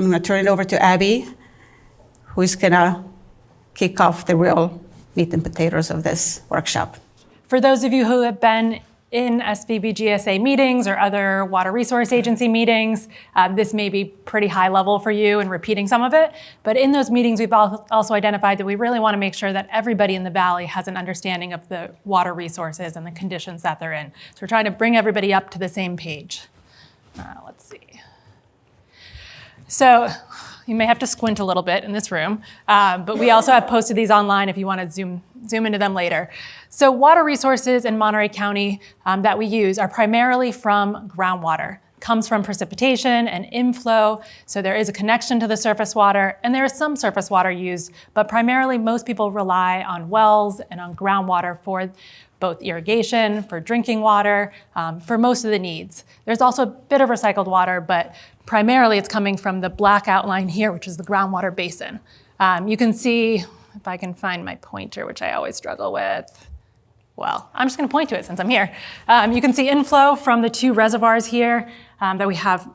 I'm going to turn it over to Abby, who is going to kick off the real meat and potatoes of this workshop. For those of you who have been in SVBGSA meetings or other Water Resource Agency meetings, this may be pretty high level for you and repeating some of it, but in those meetings we've also identified that we really want to make sure that everybody in the Valley has an understanding of the water resources and the conditions that they're in. So we're trying to bring everybody up to the same page. Let's see. So you may have to squint a little bit in this room, but we also have posted these online if you want to zoom into them later. So water resources in Monterey County that we use are primarily from groundwater. It comes from precipitation and inflow, so there is a connection to the surface water, and there is some surface water used, but primarily most people rely on wells and on groundwater for both irrigation, for drinking water, for most of the needs. There's also a bit of recycled water, but primarily it's coming from the black outline here, which is the groundwater basin. You can see, if I can find my pointer, which I always struggle with, well, I'm just going to point to it since I'm here. You can see inflow from the two reservoirs here that we have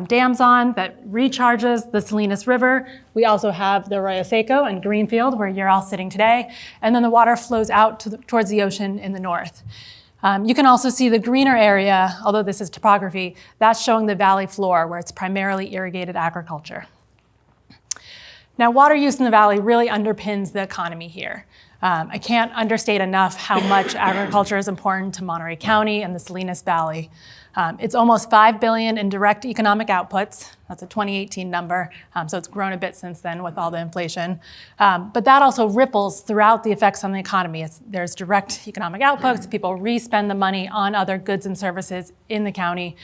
dams on that recharges the Salinas River. We also have the Arroyo Seco and Greenfield, where you're all sitting today. And then the water flows out towards the ocean in the north. You can also see the greener area, although this is topography, that's showing the valley floor, where it's primarily irrigated agriculture. Now, water use in the valley really underpins the economy here. I can't understate enough how much agriculture is important to Monterey County and the Salinas Valley. It's almost $5 billion in direct economic outputs. That's a 2018 number, so it's grown a bit since then with all the inflation. But that also ripples throughout the effects on the economy. There's direct economic outputs. People re-spend the money on other goods and services in the county.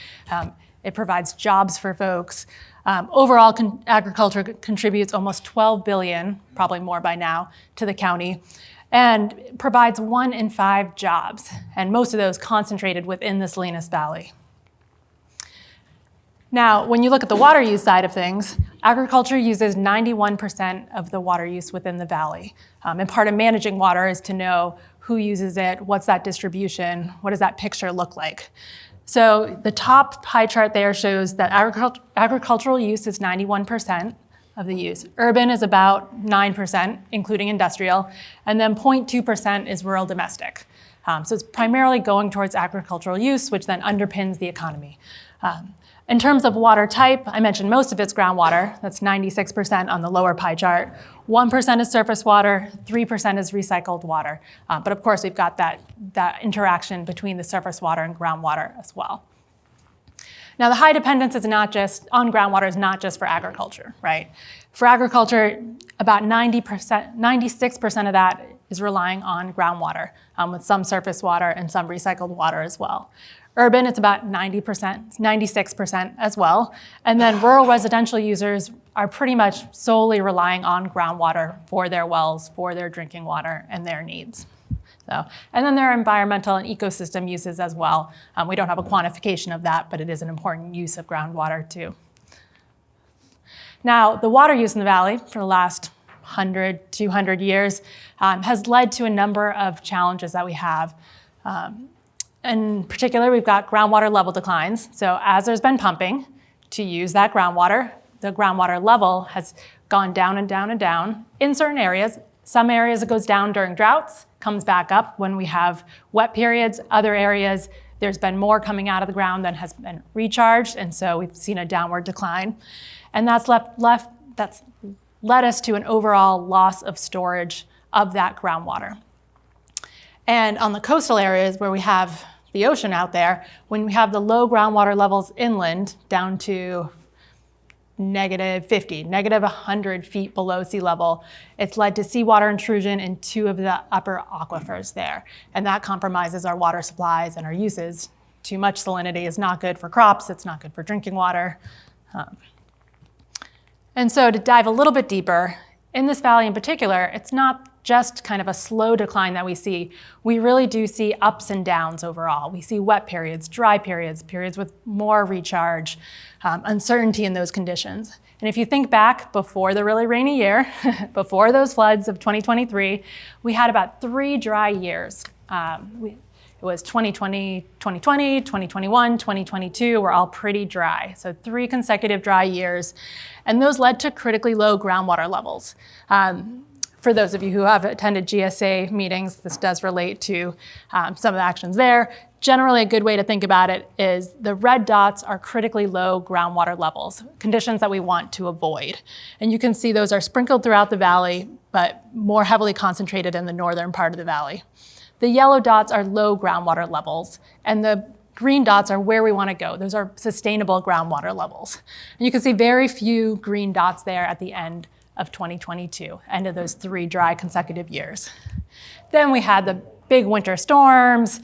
It provides jobs for folks. Overall, agriculture contributes almost $12 billion, probably more by now, to the county, and provides 1 in 5 jobs, and most of those concentrated within the Salinas Valley. Now, when you look at the water use side of things, agriculture uses 91% of the water use within the valley. And part of managing water is to know who uses it, what's that distribution, what does that picture look like. So the top pie chart there shows that agricultural use is 91% of the use. Urban is about 9%, including industrial, and then 0.2% is rural domestic. So it's primarily going towards agricultural use, which then underpins the economy. In terms of water type, I mentioned most of it's groundwater. That's 96% on the lower pie chart. 1% is surface water, 3% is recycled water. But of course, we've got that interaction between the surface water and groundwater as well. Now, the high dependence is not just on groundwater, is not just for agriculture, right? For agriculture, about 96% of that is relying on groundwater, with some surface water and some recycled water as well. Urban, it's about 90%, 96% as well. And then rural residential users are pretty much solely relying on groundwater for their wells, for their drinking water, and their needs. And then there are environmental and ecosystem uses as well. We don't have a quantification of that, but it is an important use of groundwater too. Now, the water use in the valley for the last 100, 200 years has led to a number of challenges that we have. In particular, we've got groundwater level declines. So as there's been pumping to use that groundwater, the groundwater level has gone down and down and down in certain areas. Some areas it goes down during droughts, comes back up when we have wet periods. Other areas, there's been more coming out of the ground than has been recharged, and so we've seen a downward decline. And that's led us to an overall loss of storage of that groundwater. And on the coastal areas where we have the ocean out there, when we have the low groundwater levels inland down to -50, -100 feet below sea level, it's led to seawater intrusion in 2 of the upper aquifers there. And that compromises our water supplies and our uses. Too much salinity is not good for crops, it's not good for drinking water. And so to dive a little bit deeper, in this valley in particular, it's not just kind of a slow decline that we see. We really do see ups and downs overall. We see wet periods, dry periods, periods with more recharge, uncertainty in those conditions. And if you think back before the really rainy year, before those floods of 2023, we had about 3 dry years. It was 2020, 2021, 2022 were all pretty dry. So 3 consecutive dry years. And those led to critically low groundwater levels. For those of you who have attended GSA meetings, this does relate to some of the actions there. Generally, a good way to think about it is the red dots are critically low groundwater levels, conditions that we want to avoid. And you can see those are sprinkled throughout the valley, but more heavily concentrated in the northern part of the valley. The yellow dots are low groundwater levels, and the green dots are where we want to go. Those are sustainable groundwater levels. And you can see very few green dots there at the end of 2022, end of those 3 dry consecutive years. Then we had the big winter storms,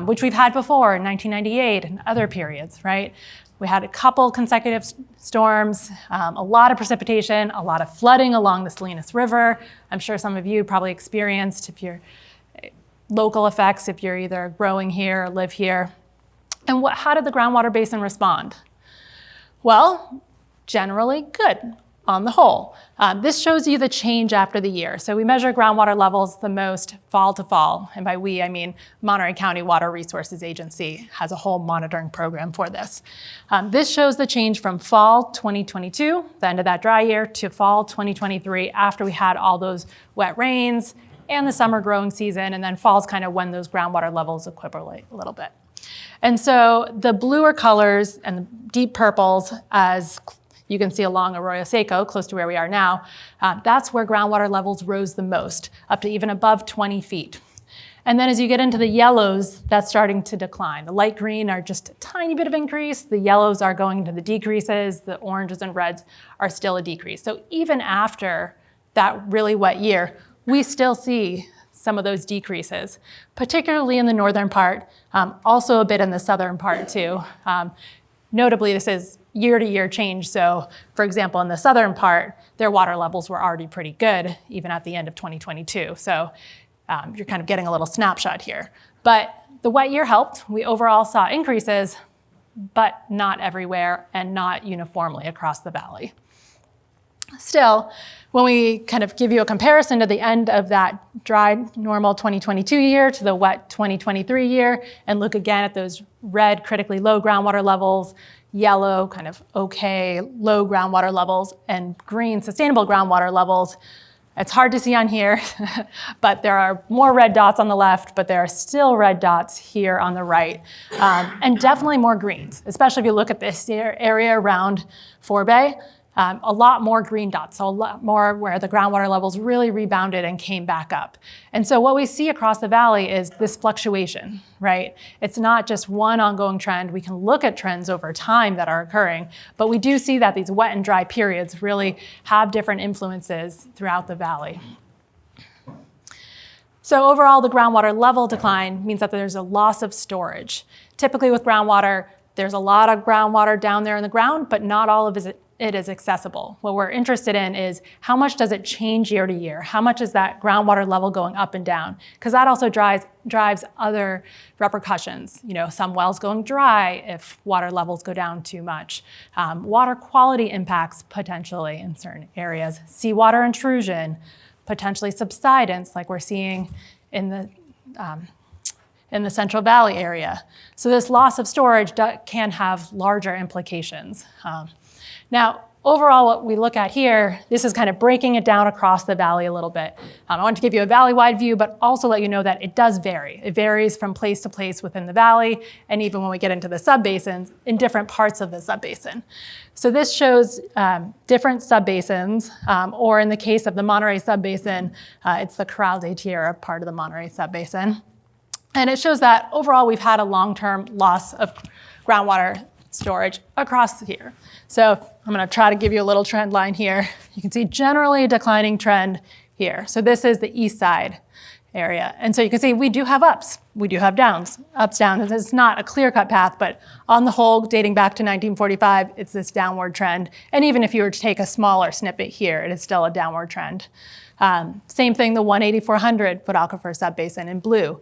which we've had before in 1998 and other periods, right? We had a couple consecutive storms, a lot of precipitation, a lot of flooding along the Salinas River. I'm sure some of you probably experienced if you're local effects, if you're either growing here or live here. And how did the groundwater basin respond? Well, generally good on the whole. This shows you the change after the year. So we measure groundwater levels the most fall to fall. And by we, I mean Montgomery County Water Resources Agency has a whole monitoring program for this. This shows the change from fall 2022, the end of that dry year, to fall 2023 after we had all those wet rains and the summer growing season, and then fall's kind of when those groundwater levels equilibrate a little bit. And so the bluer colors and the deep purples, as you can see along Arroyo Seco, close to where we are now, that's where groundwater levels rose the most, up to even above 20 feet. And then as you get into the yellows, that's starting to decline. The light green are just a tiny bit of increase. The yellows are going to the decreases. The oranges and reds are still a decrease. So even after that really wet year, we still see some of those decreases, particularly in the northern part, also a bit in the southern part too. Notably, this is year-to-year change. So for example, in the southern part, their water levels were already pretty good, even at the end of 2022. So you're kind of getting a little snapshot here. But the wet year helped. We overall saw increases, but not everywhere and not uniformly across the valley. Still, when we kind of give you a comparison to the end of that dry, normal 2022 year to the wet 2023 year, and look again at those red, critically low groundwater levels, yellow, kind of okay, low groundwater levels, and green, sustainable groundwater levels, it's hard to see on here, but there are more red dots on the left, but there are still red dots here on the right, and definitely more greens, especially if you look at this area around Forebay. A lot more green dots, so a lot more where the groundwater levels really rebounded and came back up. And so what we see across the valley is this fluctuation, right? It's not just one ongoing trend. We can look at trends over time that are occurring, but we do see that these wet and dry periods really have different influences throughout the valley. So overall, the groundwater level decline means that there's a loss of storage. Typically with groundwater, there's a lot of groundwater down there in the ground, but not all of it is accessible. What we're interested in is how much does it change year to year? How much is that groundwater level going up and down? Because that also drives other repercussions. You know, some wells going dry if water levels go down too much. Water quality impacts potentially in certain areas. Seawater intrusion, potentially subsidence like we're seeing in the Central Valley area. So this loss of storage can have larger implications. Now, overall, what we look at here, this is kind of breaking it down across the valley a little bit. I want to give you a valley-wide view, but also let you know that it does vary. It varies from place to place within the valley, and even when we get into the subbasins, in different parts of the subbasin. So this shows different subbasins, or in the case of the Monterey subbasin, it's the Corral de Tierra part of the Monterey subbasin. And it shows that overall we've had a long-term loss of groundwater storage across here. So I'm going to try to give you a little trend line here. You can see generally a declining trend here. So this is the east side area. And so you can see we do have ups, we do have downs, ups, downs. It's not a clear-cut path, but on the whole, dating back to 1945, it's this downward trend. And even if you were to take a smaller snippet here, it is still a downward trend. Same thing, the 18400 foot aquifer subbasin in blue.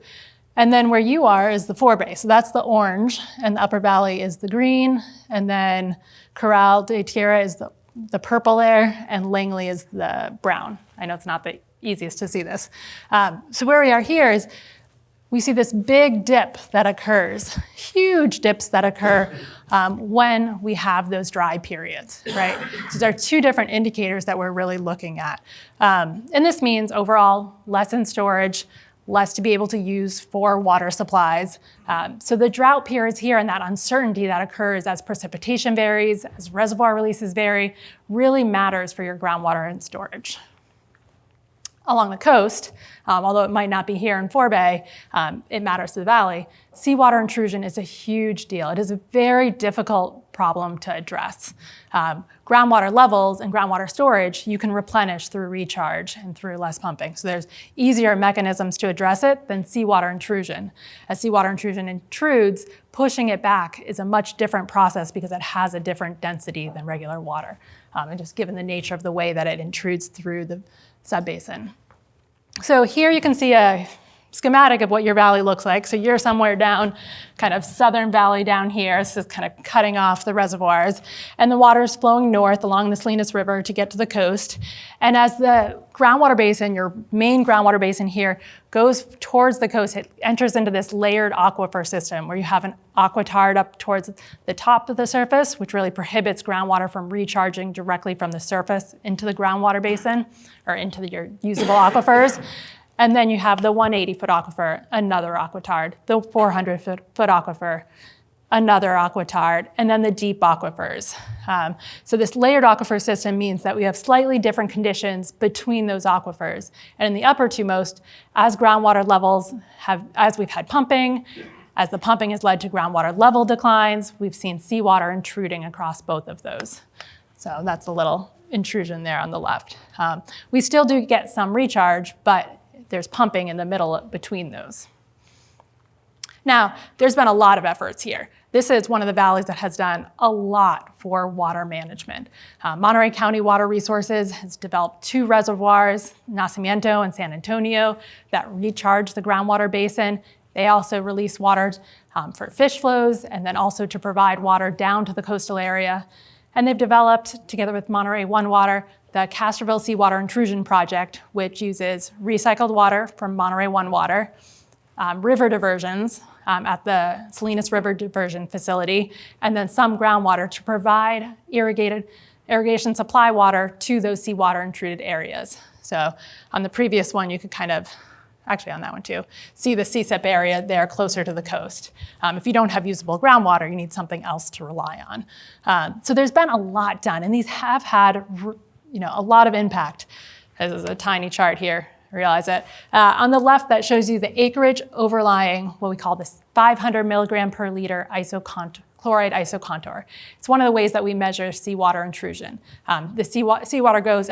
And then where you are is the Forebay. So that's the orange, and the upper valley is the green, and then Corral de Tierra is the purple there, and Langley is the brown. I know it's not the easiest to see this. So where we are here is we see this big dip that occurs, huge dips that occur when we have those dry periods, right? So there are two different indicators that we're really looking at. And this means overall less in storage, less to be able to use for water supplies. So the drought periods here and that uncertainty that occurs as precipitation varies, as reservoir releases vary, really matters for your groundwater and storage. Along the coast, although it might not be here in Forebay, it matters to the valley. Seawater intrusion is a huge deal. It is a very difficult problem to address. Groundwater levels and groundwater storage, you can replenish through recharge and through less pumping. So there's easier mechanisms to address it than seawater intrusion. As seawater intrusion intrudes, pushing it back is a much different process because it has a different density than regular water. And just given the nature of the way that it intrudes through the subbasin. So here you can see a schematic of what your valley looks like. So you're somewhere down kind of southern valley down here. This is kind of cutting off the reservoirs. And the water is flowing north along the Salinas River to get to the coast. And as the groundwater basin, your main groundwater basin here, goes towards the coast, it enters into this layered aquifer system where you have an aquitard up towards the top of the surface, which really prohibits groundwater from recharging directly from the surface into the groundwater basin or into your usable aquifers. And then you have the 180-foot aquifer, another aquitard, the 400-foot aquifer, another aquitard, and then the deep aquifers. So this layered aquifer system means that we have slightly different conditions between those aquifers. And in the upper twomost, as groundwater levels as we've had pumping, as the pumping has led to groundwater level declines, we've seen seawater intruding across both of those. So that's a little intrusion there on the left. We still do get some recharge, but there's pumping in the middle between those. Now, there's been a lot of efforts here. This is one of the valleys that has done a lot for water management. Monterey County Water Resources has developed 2 reservoirs, Nacimiento and San Antonio, that recharge the groundwater basin. They also release water for fish flows and then also to provide water down to the coastal area. And they've developed, together with Monterey One Water, the Castroville Seawater Intrusion Project, which uses recycled water from Monterey One Water, river diversions at the Salinas River Diversion Facility, and then some groundwater to provide irrigation supply water to those seawater intruded areas. So on the previous one, you could kind of, actually on that one too, see the CSIP area there closer to the coast. If you don't have usable groundwater, you need something else to rely on. So there's been a lot done, and these have had a lot of impact. This is a tiny chart here, I realize it. On the left, that shows you the acreage overlying what we call this 500 milligram per liter chloride isocontour. It's one of the ways that we measure seawater intrusion. The seawater goes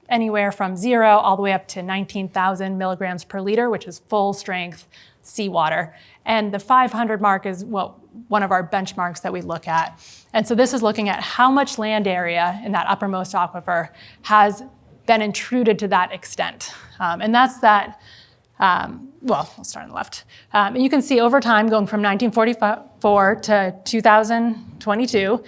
anywhere from 0 all the way up to 19,000 milligrams per liter, which is full strength seawater. And the 500 mark is one of our benchmarks that we look at. And so this is looking at how much land area in that uppermost aquifer has been intruded to that extent. And that's that, we'll start on the left. And you can see over time, going from 1944 to 2022,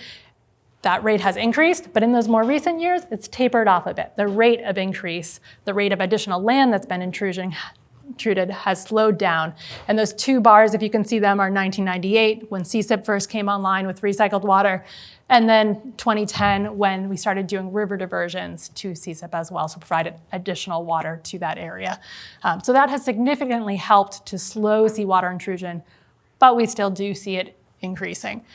that rate has increased, but in those more recent years, it's tapered off a bit. The rate of increase, the rate of additional land that's been intruded has slowed down. And those 2 bars, if you can see them, are 1998, when CSIP first came online with recycled water, and then 2010, when we started doing river diversions to CSIP as well, so provided additional water to that area. So that has significantly helped to slow seawater intrusion, but we still do see it increasing.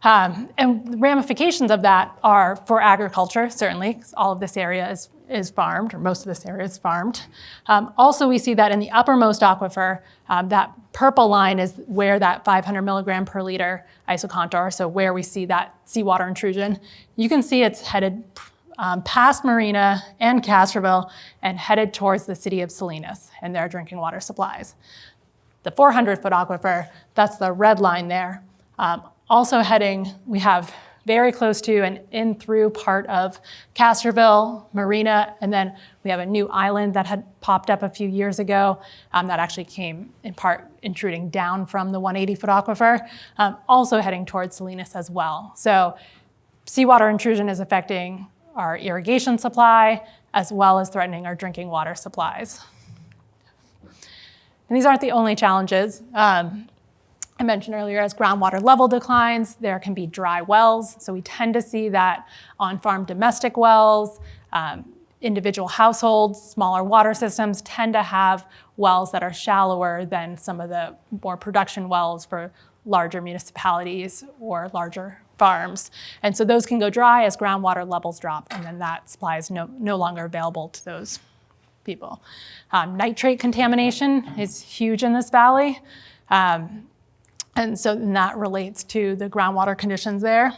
And the ramifications of that are for agriculture, certainly, because all of this area is farmed, or most of this area is farmed. Also, we see that in the uppermost aquifer, that purple line is where that 500 milligram per liter isocontour, so where we see that seawater intrusion. You can see it's headed past Marina and Castroville and headed towards the city of Salinas and their drinking water supplies. The 400-foot aquifer, that's the red line there. Also heading, we have very close to and in through part of Castroville, Marina, and then we have a new island that had popped up a few years ago that actually came in part intruding down from the 180-foot aquifer, also heading towards Salinas as well. So seawater intrusion is affecting our irrigation supply as well as threatening our drinking water supplies. And these aren't the only challenges. I mentioned earlier, as groundwater level declines, there can be dry wells. So we tend to see that on farm domestic wells, individual households, smaller water systems tend to have wells that are shallower than some of the more production wells for larger municipalities or larger farms. And so those can go dry as groundwater levels drop, and then that supply is no longer available to those people. Nitrate contamination is huge in this valley. And so that relates to the groundwater conditions there.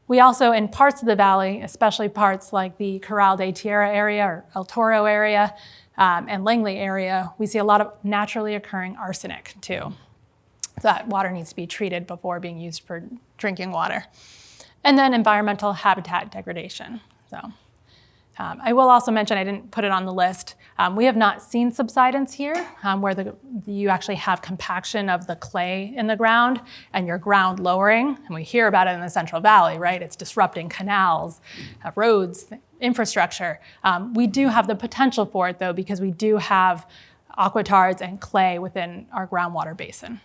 We also, in parts of the valley, especially parts like the Corral de Tierra area or El Toro area and Langley area, we see a lot of naturally occurring arsenic too. That water needs to be treated before being used for drinking water. And then environmental habitat degradation. So I will also mention, I didn't put it on the list, we have not seen subsidence here where you actually have compaction of the clay in the ground and your ground lowering. And we hear about it in the Central Valley, right? It's disrupting canals, roads, infrastructure. We do have the potential for it though, because we do have aquatards and clay within our groundwater basin.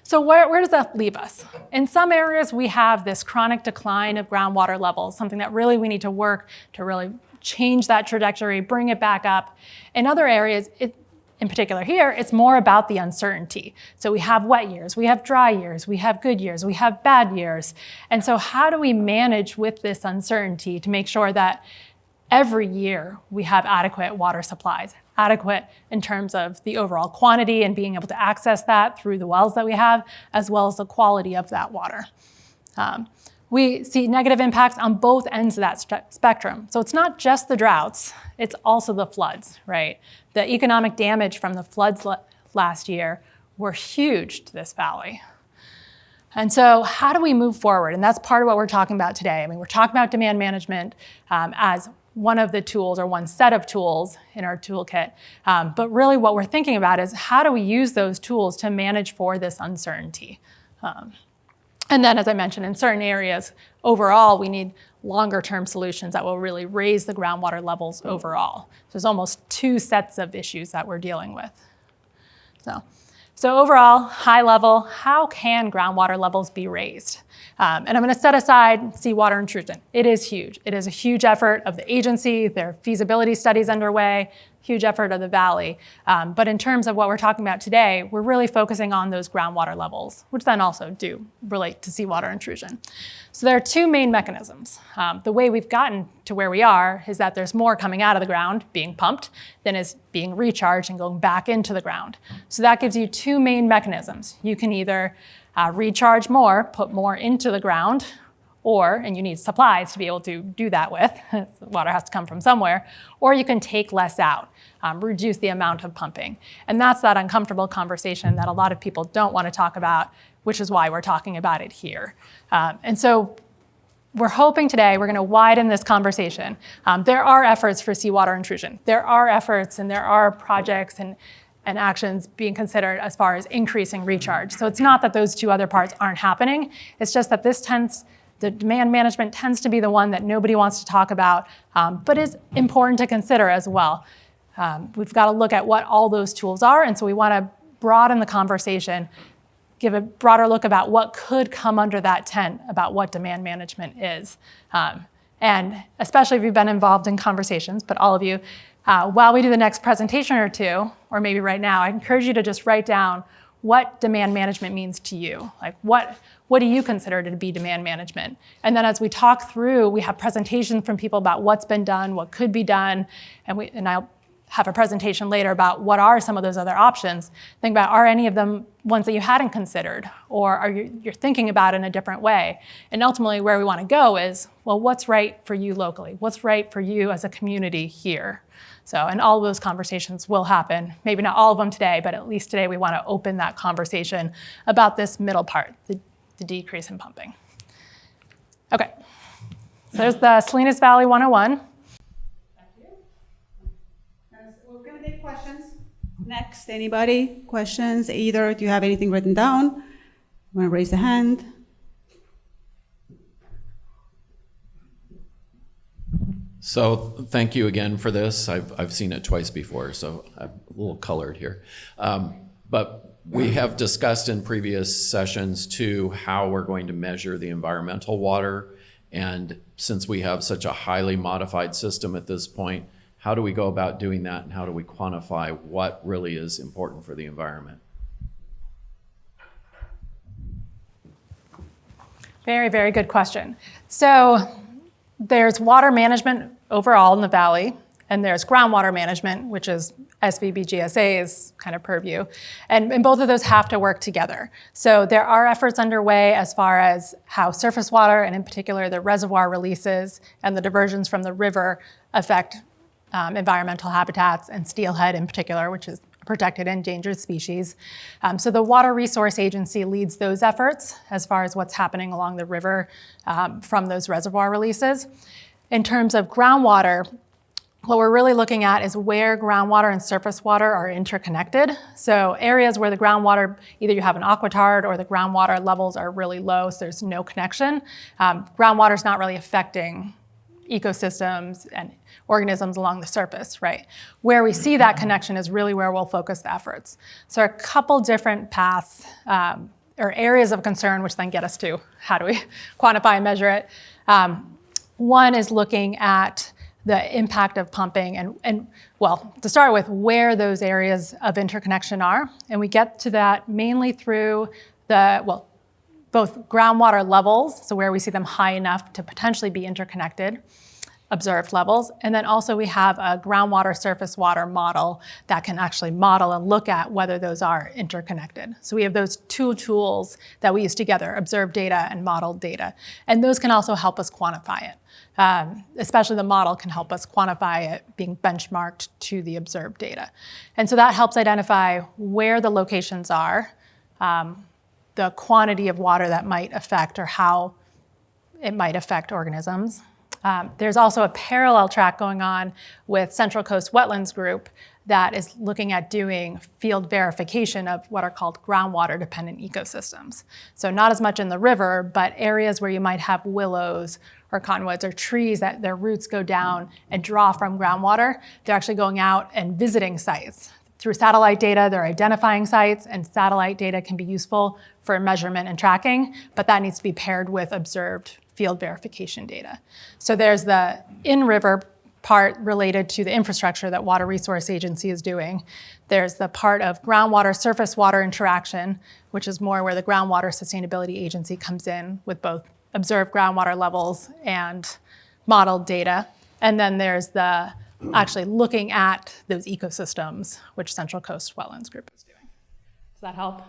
So where does that leave us? In some areas, we have this chronic decline of groundwater levels, something that really we need to work to really change that trajectory, bring it back up. In other areas, in particular here, it's more about the uncertainty. So we have wet years, we have dry years, we have good years, we have bad years. And so how do we manage with this uncertainty to make sure that every year we have adequate water supplies? Adequate in terms of the overall quantity and being able to access that through the wells that we have, as well as the quality of that water. We see negative impacts on both ends of that spectrum. So it's not just the droughts, it's also the floods, right? The economic damage from the floods last year were huge to this valley. And so how do we move forward? And that's part of what we're talking about today. I mean, we're talking about demand management as one of the tools or one set of tools in our toolkit. But really what we're thinking about is how do we use those tools to manage for this uncertainty? And then, as I mentioned, in certain areas, overall, we need longer term solutions that will really raise the groundwater levels overall. So there's almost two sets of issues that we're dealing with. So overall, high level, how can groundwater levels be raised? And I'm going to set aside seawater intrusion. It is huge. It is a huge effort of the agency. There are feasibility studies underway, huge effort of the valley. But in terms of what we're talking about today, we're really focusing on those groundwater levels, which then also do relate to seawater intrusion. So there are two main mechanisms. The way we've gotten to where we are is that there's more coming out of the ground, being pumped, than is being recharged and going back into the ground. So that gives you two main mechanisms. You can either recharge more, put more into the ground, and you need supplies to be able to do that with. Water has to come from somewhere. Or you can take less out, reduce the amount of pumping. And that's that uncomfortable conversation that a lot of people don't want to talk about, which is why we're talking about it here. And so we're hoping today we're going to widen this conversation. There are efforts for seawater intrusion. There are efforts and there are projects and actions being considered as far as increasing recharge. So it's not that those two other parts aren't happening. It's just that the demand management tends to be the one that nobody wants to talk about, but is important to consider as well. We've got to look at what all those tools are, and so we want to broaden the conversation, give a broader look about what could come under that tent about what demand management is. And especially if you've been involved in conversations, but all of you, while we do the next presentation or two, or maybe right now, I encourage you to just write down what demand management means to you. Like what do you consider to be demand management? And then as we talk through, we have presentations from people about what's been done, what could be done, and I'll have a presentation later about what are some of those other options. Think about, are any of them ones that you hadn't considered, or are you're thinking about in a different way? And ultimately where we want to go is, well, what's right for you locally? What's right for you as a community here? So, and all of those conversations will happen. Maybe not all of them today, but at least today we want to open that conversation about this middle part, the decrease in pumping. Okay, so there's the Salinas Valley 101. Thank you. We're going to take questions. Next, anybody? Questions? Either do you have anything written down? You want to raise the hand? So thank you again for this. I've seen it twice before, so I'm a little colored here. But we have discussed in previous sessions too how we're going to measure the environmental water. And since we have such a highly modified system at this point, how do we go about doing that, and how do we quantify what really is important for the environment? Very, very good question. So there's water management overall in the valley, and there's groundwater management, which is SVBGSA's kind of purview. And both of those have to work together. So there are efforts underway as far as how surface water, and in particular the reservoir releases and the diversions from the river, affect environmental habitats, and steelhead in particular, which is a protected endangered species. So the Water Resource Agency leads those efforts as far as what's happening along the river from those reservoir releases. In terms of groundwater, what we're really looking at is where groundwater and surface water are interconnected. So areas where the groundwater, either you have an aquitard or the groundwater levels are really low, so there's no connection. Groundwater is not really affecting ecosystems and organisms along the surface, right? Where we see that connection is really where we'll focus the efforts. So a couple different paths or areas of concern, which then get us to how do we quantify and measure it. One is looking at the impact of pumping and well, to start with, where those areas of interconnection are. And we get to that mainly through both groundwater levels, so where we see them high enough to potentially be interconnected, observed levels, and then also we have a groundwater surface water model that can actually model and look at whether those are interconnected. So we have those two tools that we use together, observed data and modeled data, and those can also help us quantify it. Especially the model can help us quantify it being benchmarked to the observed data. And so that helps identify where the locations are, the quantity of water that might affect or how it might affect organisms. There's also a parallel track going on with Central Coast Wetlands Group that is looking at doing field verification of what are called groundwater dependent ecosystems. So not as much in the river, but areas where you might have willows or cottonwoods or trees that their roots go down and draw from groundwater. They're actually going out and visiting sites. Through satellite data, they're identifying sites, and satellite data can be useful for measurement and tracking, but that needs to be paired with observed field verification data. So there's the in-river part related to the infrastructure that Water Resource Agency is doing. There's the part of groundwater surface water interaction, which is more where the Groundwater Sustainability Agency comes in with both observed groundwater levels and modeled data. And then there's the actually looking at those ecosystems, which Central Coast Wetlands Group is doing. Does that help?